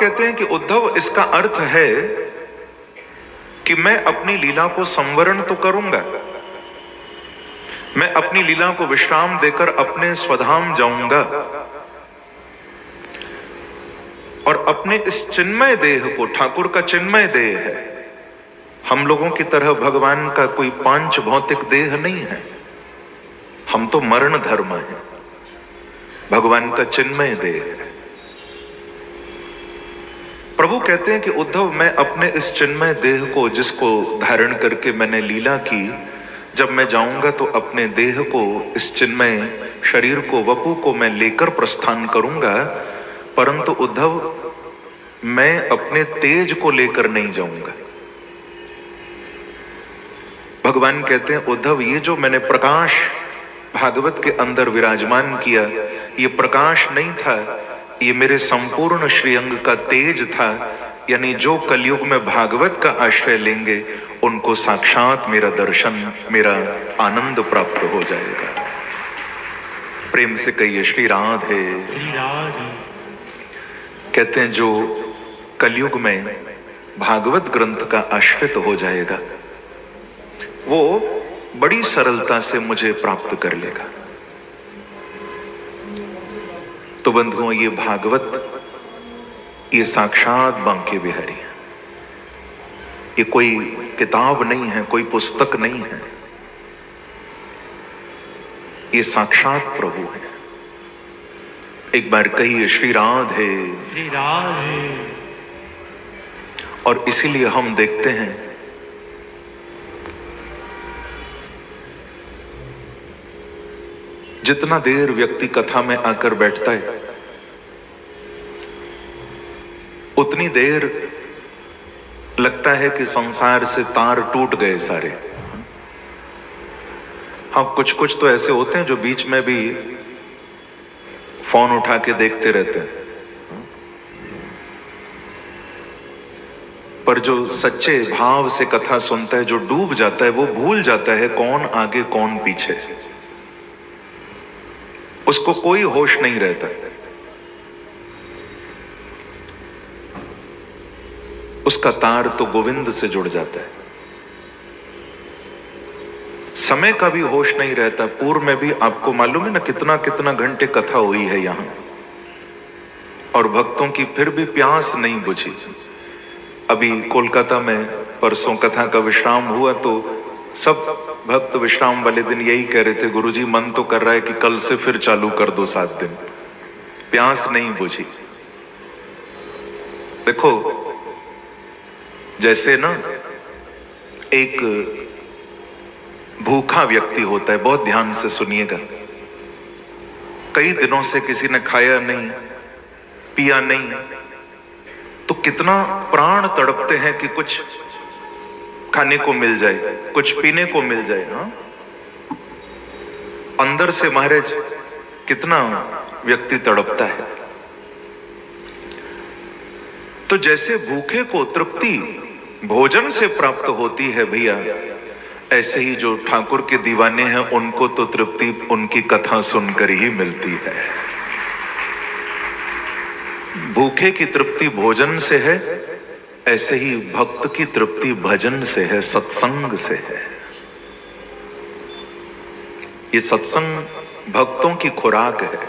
कहते हैं कि उद्धव, इसका अर्थ है कि मैं अपनी लीला को संवरण तो करूंगा, मैं अपनी लीला को विश्राम देकर अपने स्वधाम जाऊंगा और अपने इस चिन्मय देह को, ठाकुर का चिन्मय देह है, हम लोगों की तरह भगवान का कोई पांच भौतिक देह नहीं है, हम तो मरण धर्म है, भगवान का चिन्मय देह है। प्रभु कहते हैं कि उद्धव, मैं अपने इस चिन्मय देह को, जिसको धारण करके मैंने लीला की, जब मैं जाऊंगा तो अपने देह को, इस चिन्मय शरीर को, वपु को मैं लेकर प्रस्थान करूंगा, परंतु उद्धव मैं अपने तेज को लेकर नहीं जाऊंगा। भगवान कहते हैं उद्धव, ये जो मैंने प्रकाश भागवत के अंदर विराजमान किया, ये प्रकाश नहीं था, ये मेरे संपूर्ण श्रीअंग का तेज था, यानी जो कलयुग में भागवत का आश्रय लेंगे उनको साक्षात मेरा दर्शन, मेरा आनंद प्राप्त हो जाएगा। प्रेम से कहिए श्री राधे। कहते हैं जो कलयुग में भागवत ग्रंथ का आश्रित हो जाएगा वो बड़ी सरलता से मुझे प्राप्त कर लेगा। तो बंधुओं, ये भागवत, ये साक्षात बांके बिहारी है, ये कोई किताब नहीं है, कोई पुस्तक नहीं है, ये साक्षात प्रभु है। एक बार कहिए श्री राधे। श्री राधे। और इसीलिए हम देखते हैं जितना देर व्यक्ति कथा में आकर बैठता है उतनी देर लगता है कि संसार से तार टूट गए सारे। हाँ, कुछ कुछ तो ऐसे होते हैं जो बीच में भी फोन उठा के देखते रहते हैं, पर जो सच्चे भाव से कथा सुनता है, जो डूब जाता है, वो भूल जाता है कौन आगे कौन पीछे, उसको कोई होश नहीं रहता। उसका तार तो गोविंद से जुड़ जाता है। समय का भी होश नहीं रहता। पूर्व में भी आपको मालूम है ना कितना कितना घंटे कथा हुई है यहां, और भक्तों की फिर भी प्यास नहीं बुझी। अभी कोलकाता में परसों कथा का विश्राम हुआ तो सब भक्त विश्राम वाले दिन यही कह रहे थे, गुरुजी मन तो कर रहा है कि कल से फिर चालू कर दो 7 दिन, प्यास नहीं बुझी। देखो, जैसे ना एक भूखा व्यक्ति होता है, बहुत ध्यान से सुनिएगा, कई दिनों से किसी ने खाया नहीं, पिया नहीं, तो कितना प्राण तड़पते हैं कि कुछ खाने को मिल जाए, कुछ पीने को मिल जाए। हाँ, अंदर से महाराज कितना व्यक्ति तड़पता है। तो जैसे भूखे को तृप्ति भोजन से प्राप्त होती है भैया, ऐसे ही जो ठाकुर के दीवाने हैं उनको तो तृप्ति उनकी कथा सुनकर ही मिलती है। भूखे की तृप्ति भोजन से है, ऐसे ही भक्त की तृप्ति भजन से है, सत्संग से है। ये सत्संग भक्तों की खुराक है।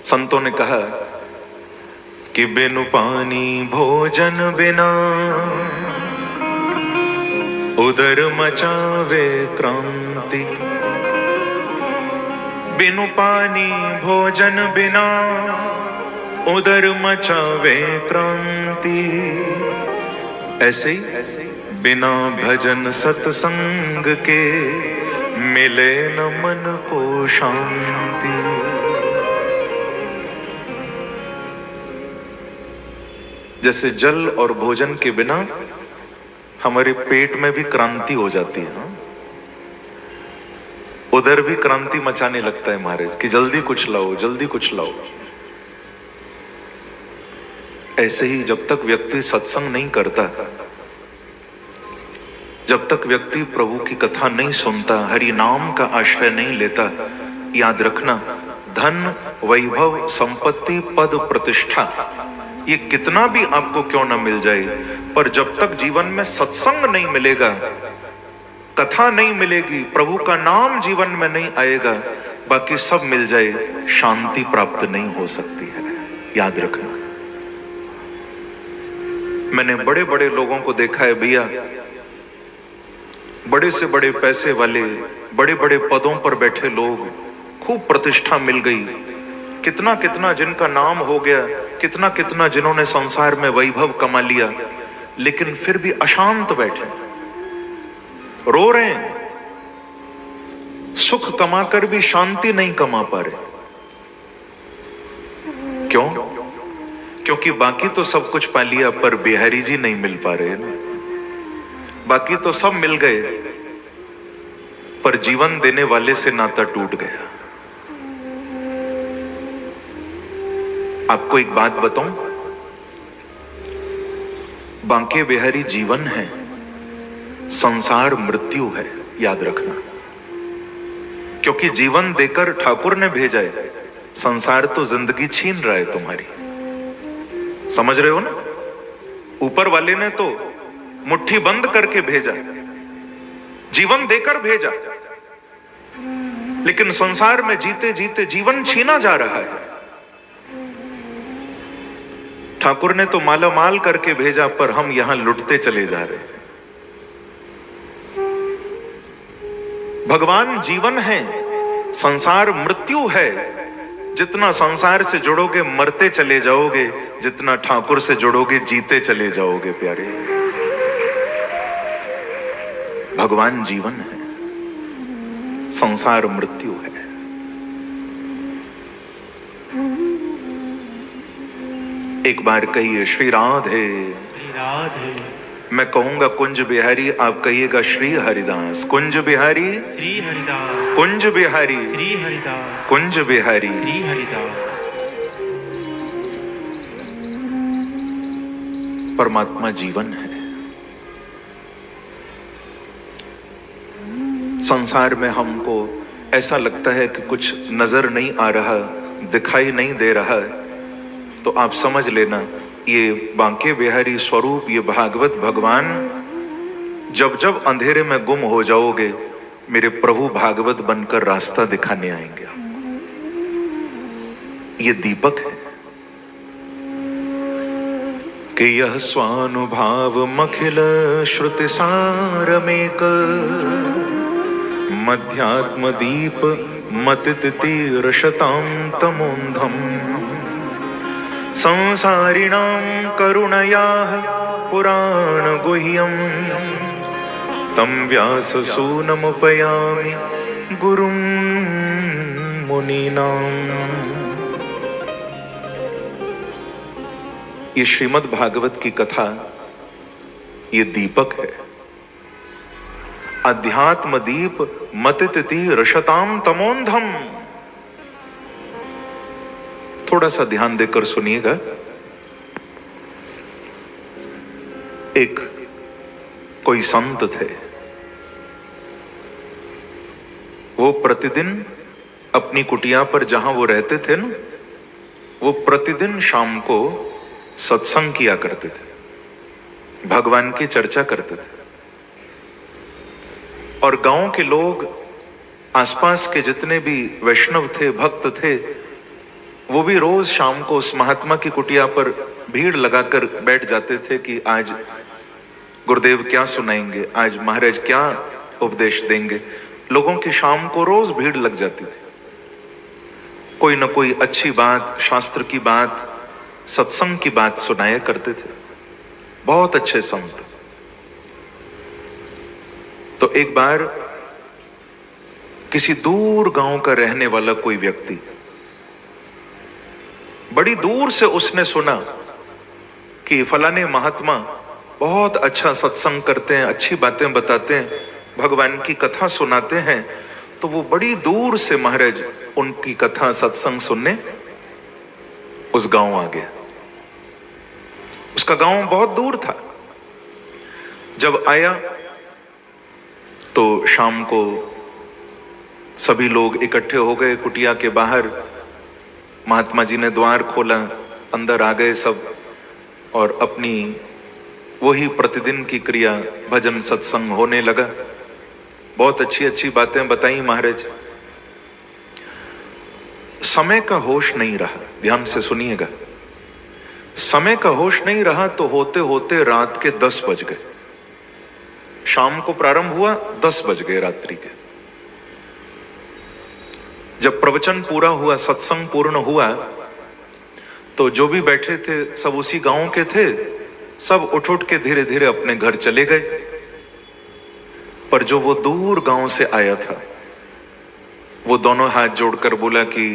संतों ने कहा कि बिनु पानी भोजन बिना उदर मचावे क्रांति, बिनु पानी भोजन बिना उदर मचावे क्रांति। ऐसे ही बिना भजन सत्संग के मिले न मन को शांति। जैसे जल और भोजन के बिना हमारे पेट में भी क्रांति हो जाती है, उधर भी क्रांति मचाने लगता है महाराज कि जल्दी कुछ लाओ, जल्दी कुछ लाओ। ऐसे ही जब तक व्यक्ति सत्संग नहीं करता, जब तक व्यक्ति प्रभु की कथा नहीं सुनता, हरि नाम का आश्रय नहीं लेता, याद रखना धन, वैभव, संपत्ति, पद, प्रतिष्ठा, ये कितना भी आपको क्यों ना मिल जाए, पर जब तक जीवन में सत्संग नहीं मिलेगा, कथा नहीं मिलेगी, प्रभु का नाम जीवन में नहीं आएगा, बाकी सब मिल जाए, शांति प्राप्त नहीं हो सकती है। याद रखना। मैंने बड़े बड़े लोगों को देखा है भैया, बड़े से बड़े पैसे वाले, बड़े बड़े पदों पर बैठे लोग, खूब प्रतिष्ठा मिल गई, कितना कितना जिनका नाम हो गया, कितना कितना जिन्होंने संसार में वैभव कमा लिया, लेकिन फिर भी अशांत बैठे, रो रहे हैं, सुख कमाकर भी शांति नहीं कमा पा रहे। क्यों? क्योंकि बाकी तो सब कुछ पा लिया, पर बिहारी जी नहीं मिल पा रहे ना। बाकी तो सब मिल गए, पर जीवन देने वाले से नाता टूट गया। आपको एक बात बताऊं, बांके बिहारी जीवन है, संसार मृत्यु है। याद रखना। क्योंकि जीवन देकर ठाकुर ने भेजा है, संसार तो जिंदगी छीन रहा है तुम्हारी। समझ रहे हो ना? ऊपर वाले ने तो मुट्ठी बंद करके भेजा, जीवन देकर भेजा, लेकिन संसार में जीते जीते जीवन छीना जा रहा है। ठाकुर ने तो माला माल करके भेजा, पर हम यहां लुटते चले जा रहे हैं। भगवान जीवन है, संसार मृत्यु है। जितना संसार से जुड़ोगे मरते चले जाओगे, जितना ठाकुर से जुड़ोगे जीते चले जाओगे प्यारे। भगवान जीवन है, संसार मृत्यु है। एक बार कहिए श्री राधे। श्री राधे। मैं कहूंगा कुंज बिहारी, आप कहिएगा श्री हरिदास। कुंज बिहारी श्री हरिदास। कुंज बिहारी श्री हरिदास। कुंज बिहारी श्री हरिदास। परमात्मा जीवन है। संसार में हमको ऐसा लगता है कि कुछ नजर नहीं आ रहा, दिखाई नहीं दे रहा, तो आप समझ लेना ये बांके बिहारी स्वरूप, ये भागवत भगवान, जब जब अंधेरे में गुम हो जाओगे, मेरे प्रभु भागवत बनकर रास्ता दिखाने आएंगे। ये दीपक है कि यह स्वानुभाव मखिल श्रुति सारमेक मध्यात्म दीप मतित तीर शतां तमोन्धम संसारिणां करुणयाः पुराण गुह्यं तं व्यास सूनमुपयामि गुरुं मुनीनां। ये श्रीमद् भागवत की कथा, ये दीपक है। अध्यात्म दीप मतिति रशताम तमोन्धम। थोड़ा सा ध्यान देकर सुनिएगा। एक कोई संत थे, वो प्रतिदिन अपनी कुटिया पर जहां वो रहते थे ना, वो प्रतिदिन शाम को सत्संग किया करते थे, भगवान की चर्चा करते थे। और गांव के लोग, आसपास के जितने भी वैष्णव थे, भक्त थे, वो भी रोज शाम को उस महात्मा की कुटिया पर भीड़ लगाकर बैठ जाते थे कि आज गुरुदेव क्या सुनाएंगे, आज महाराज क्या उपदेश देंगे। लोगों की शाम को रोज भीड़ लग जाती थी, कोई ना कोई अच्छी बात, शास्त्र की बात, सत्संग की बात सुनाया करते थे। बहुत अच्छे संत। तो एक बार किसी दूर गांव का रहने वाला कोई व्यक्ति, बड़ी दूर से उसने सुना कि फलाने महात्मा बहुत अच्छा सत्संग करते हैं, अच्छी बातें बताते हैं, भगवान की कथा सुनाते हैं। तो वो बड़ी दूर से महाराज उनकी कथा सत्संग सुनने उस गांव आ गया। उसका गांव बहुत दूर था। जब आया तो शाम को सभी लोग इकट्ठे हो गए कुटिया के बाहर, महात्मा जी ने द्वार खोला, अंदर आ गए सब और अपनी वही प्रतिदिन की क्रिया भजन सत्संग होने लगा। बहुत अच्छी अच्छी बातें बताई महाराज। समय का होश नहीं रहा, ध्यान से सुनिएगा। समय का होश नहीं रहा तो होते होते रात के 10 बज गए। शाम को प्रारंभ हुआ, 10 बज गए रात्रि के। जब प्रवचन पूरा हुआ, सत्संग पूर्ण हुआ, तो जो भी बैठे थे सब उसी गांव के थे, सब उठ उठ के धीरे धीरे अपने घर चले गए। पर जो वो दूर गांव से आया था, वो दोनों हाथ जोड़कर बोला कि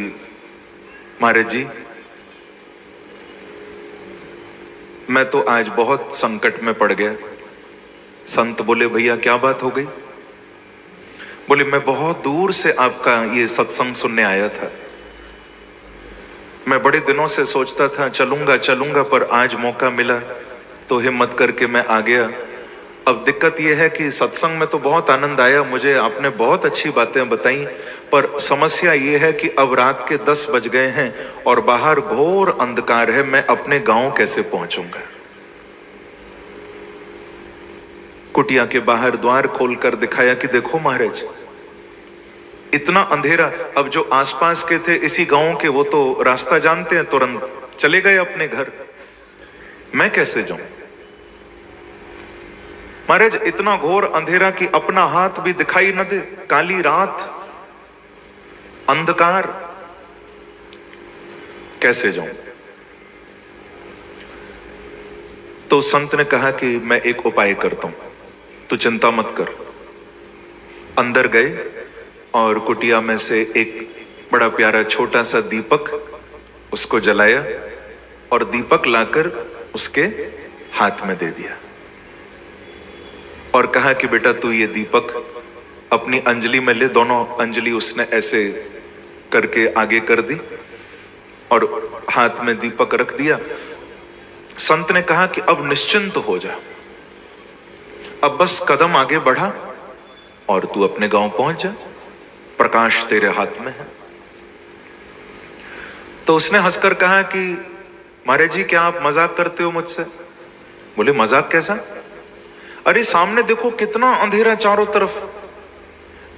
महाराज जी, मैं तो आज बहुत संकट में पड़ गया। संत बोले, भैया क्या बात हो गई? बोले, मैं बहुत दूर से आपका ये सत्संग सुनने आया था। मैं बड़े दिनों से सोचता था चलूंगा चलूंगा, पर आज मौका मिला तो हिम्मत करके मैं आ गया। अब दिक्कत यह है कि सत्संग में तो बहुत आनंद आया, मुझे आपने बहुत अच्छी बातें बताई, पर समस्या यह है कि अब रात के 10 बज गए हैं और बाहर घोर अंधकार है, मैं अपने गांव कैसे पहुंचूंगा? कुटिया के बाहर द्वार खोलकर दिखाया कि देखो महाराज, इतना अंधेरा। अब जो आसपास के थे इसी गांव के, वो तो रास्ता जानते हैं, तुरंत चले गए अपने घर। मैं कैसे जाऊं? महाराज, इतना घोर अंधेरा कि अपना हाथ भी दिखाई न दे, काली रात, अंधकार, कैसे जाऊं? तो संत ने कहा कि मैं एक उपाय करता हूं, तू चिंता मत कर। अंदर गए और कुटिया में से एक बड़ा प्यारा छोटा सा दीपक, उसको जलाया और दीपक लाकर उसके हाथ में दे दिया और कहा कि बेटा तू ये दीपक अपनी अंजलि में ले। दोनों अंजलि उसने ऐसे करके आगे कर दी और हाथ में दीपक रख दिया। संत ने कहा कि अब निश्चिंत हो जा, अब बस कदम आगे बढ़ा और तू अपने गांव पहुंच जा, प्रकाश तेरे हाथ में है। तो उसने हंसकर कहा कि महाराज जी, क्या आप मजाक करते हो मुझसे? बोले, मजाक कैसा? अरे सामने देखो कितना अंधेरा चारों तरफ,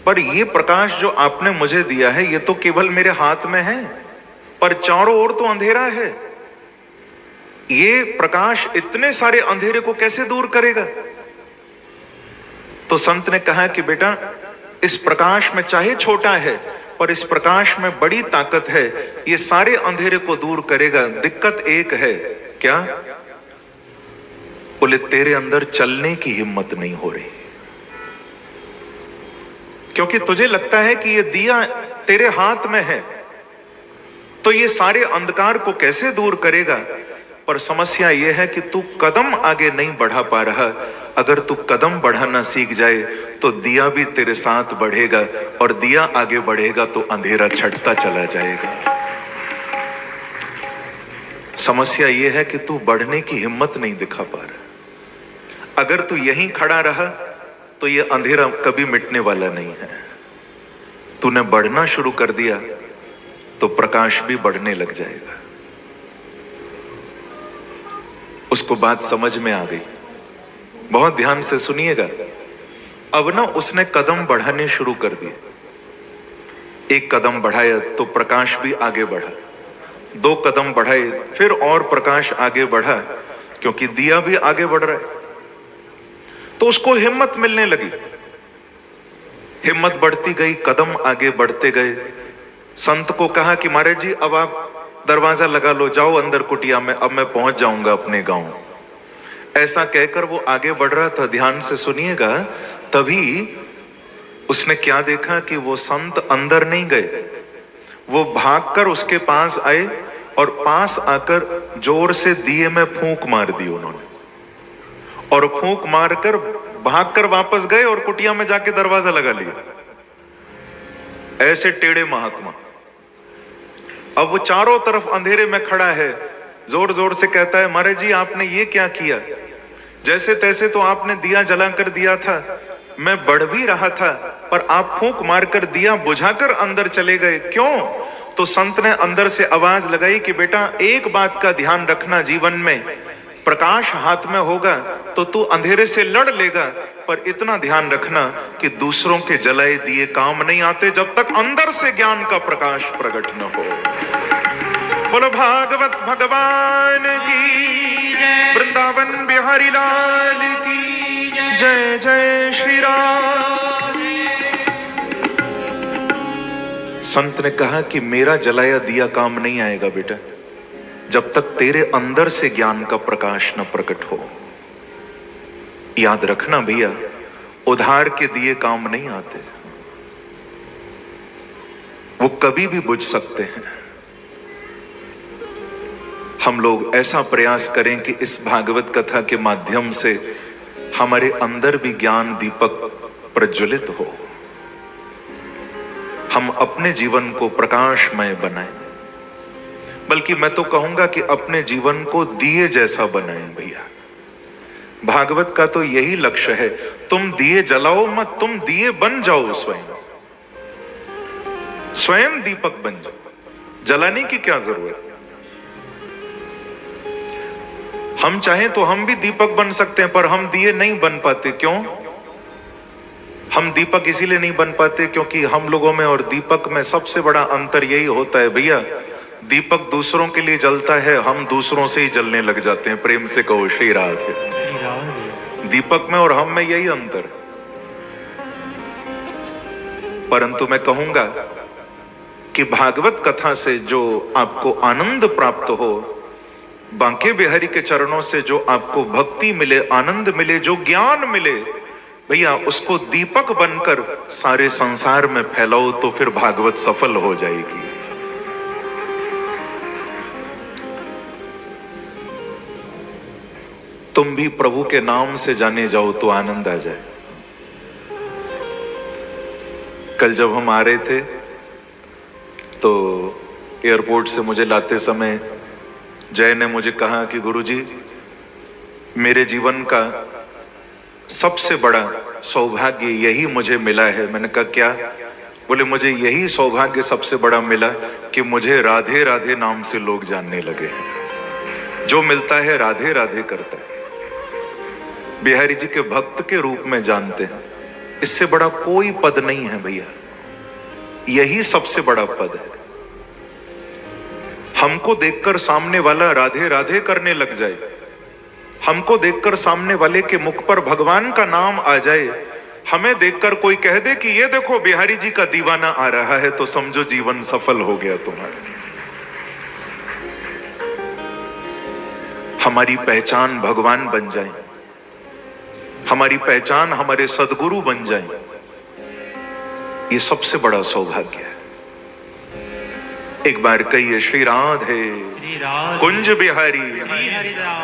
पर ये प्रकाश जो आपने मुझे दिया है ये तो केवल मेरे हाथ में है, पर चारों ओर तो अंधेरा है। ये प्रकाश इतने सारे अंधेरे को कैसे दूर करेगा? तो संत ने कहा कि बेटा, इस प्रकाश में चाहे छोटा है पर इस प्रकाश में बड़ी ताकत है, ये सारे अंधेरे को दूर करेगा। दिक्कत एक है, क्या? बोले, तेरे अंदर चलने की हिम्मत नहीं हो रही, क्योंकि तुझे लगता है कि ये दिया तेरे हाथ में है तो ये सारे अंधकार को कैसे दूर करेगा। पर समस्या यह है कि तू कदम आगे नहीं बढ़ा पा रहा। अगर तू कदम बढ़ाना सीख जाए तो दिया भी तेरे साथ बढ़ेगा, और दिया आगे बढ़ेगा तो अंधेरा छटता चला जाएगा। समस्या यह है कि तू बढ़ने की हिम्मत नहीं दिखा पा रहा। अगर तू यहीं खड़ा रहा तो यह अंधेरा कभी मिटने वाला नहीं है। तूने बढ़ना शुरू कर दिया तो प्रकाश भी बढ़ने लग जाएगा। उसको बात समझ में आ गई। बहुत ध्यान से सुनिएगा। अब ना उसने कदम बढ़ाने शुरू कर दिए। एक कदम बढ़ाया तो प्रकाश भी आगे बढ़ा, 2 कदम बढ़ाए फिर और प्रकाश आगे बढ़ा, क्योंकि दिया भी आगे बढ़ रहा है। तो उसको हिम्मत मिलने लगी, हिम्मत बढ़ती गई, कदम आगे बढ़ते गए। संत को कहा कि महाराज जी, अब आप दरवाजा लगा लो, जाओ अंदर कुटिया में, अब मैं पहुंच जाऊंगा अपने गांव। ऐसा कहकर वो आगे बढ़ रहा था। ध्यान से सुनिएगा। तभी उसने क्या देखा कि वो संत अंदर नहीं गए, वो भागकर उसके पास आए और पास आकर जोर से दिए में फूंक मार दी उन्होंने, और फूंक मारकर भागकर वापस गए और कुटिया में जाके दरवाजा लगा लिया। ऐसे टेढ़े महात्मा। अब वो चारों तरफ अंधेरे में खड़ा है, जोर जोर से कहता है, महाराज जी आपने ये क्या किया? जैसे तैसे तो आपने दिया जलाकर दिया था, मैं बढ़ भी रहा था, पर आप फूंक मारकर दिया बुझाकर अंदर चले गए, क्यों? तो संत ने अंदर से आवाज लगाई कि बेटा एक बात का ध्यान रखना, जीवन में प्रकाश हाथ में होगा तो तू अंधेरे से लड़ लेगा, पर इतना ध्यान रखना कि दूसरों के जलाए दिए काम नहीं आते जब तक अंदर से ज्ञान का प्रकाश प्रकट न हो। बोलो भागवत भगवान की, वृंदावन बिहारी लाल की जय, जय श्री राम। संत ने कहा कि मेरा जलाया दिया काम नहीं आएगा बेटा जब तक तेरे अंदर से ज्ञान का प्रकाश न प्रकट हो। याद रखना भैया, उधार के दिए काम नहीं आते, वो कभी भी बुझ सकते हैं। हम लोग ऐसा प्रयास करें कि इस भागवत कथा के माध्यम से हमारे अंदर भी ज्ञान दीपक प्रज्वलित हो, हम अपने जीवन को प्रकाशमय बनाएं, बल्कि मैं तो कहूंगा कि अपने जीवन को दिए जैसा बनाएं भैया। भागवत का तो यही लक्ष्य है, तुम दिए जलाओ मत, तुम दिए बन जाओ, स्वयं दीपक बन जाओ, जलाने की क्या जरूरत। हम चाहें तो हम भी दीपक बन सकते हैं, पर हम दिए नहीं बन पाते। क्यों हम दीपक इसीलिए नहीं बन पाते क्योंकि हम लोगों में और दीपक में सबसे बड़ा अंतर यही होता है भैया, दीपक दूसरों के लिए जलता है, हम दूसरों से ही जलने लग जाते हैं। प्रेम से कहो श्री राधे। दीपक में और हम में यही अंतर। परंतु मैं कहूंगा कि भागवत कथा से जो आपको आनंद प्राप्त हो, बांके बिहारी के चरणों से जो आपको भक्ति मिले, आनंद मिले, जो ज्ञान मिले, भैया उसको दीपक बनकर सारे संसार में फैलाओ तो फिर भागवत सफल हो जाएगी। तुम भी प्रभु के नाम से जाने जाओ तो आनंद आ जाए। कल जब हम आ रहे थे तो एयरपोर्ट से मुझे लाते समय जय ने मुझे कहा कि गुरुजी, मेरे जीवन का सबसे बड़ा सौभाग्य यही मुझे मिला है। मैंने कहा क्या? बोले मुझे यही सौभाग्य सबसे बड़ा मिला कि मुझे राधे राधे नाम से लोग जानने लगे हैं। जो मिलता है राधे राधे करता है, बिहारी जी के भक्त के रूप में जानते हैं। इससे बड़ा कोई पद नहीं है भैया, यही सबसे बड़ा पद है। हमको देखकर सामने वाला राधे राधे करने लग जाए, हमको देखकर सामने वाले के मुख पर भगवान का नाम आ जाए, हमें देखकर कोई कह दे कि ये देखो बिहारी जी का दीवाना आ रहा है, तो समझो जीवन सफल हो गया तुम्हारा। हमारी पहचान भगवान बन जाए, हमारी पहचान हमारे सद्गुरु बन जाए, ये सबसे बड़ा सौभाग्य है। एक बार कहिए श्री राधे, श्री राधे, कुंज बिहारी। श्री हरिदास।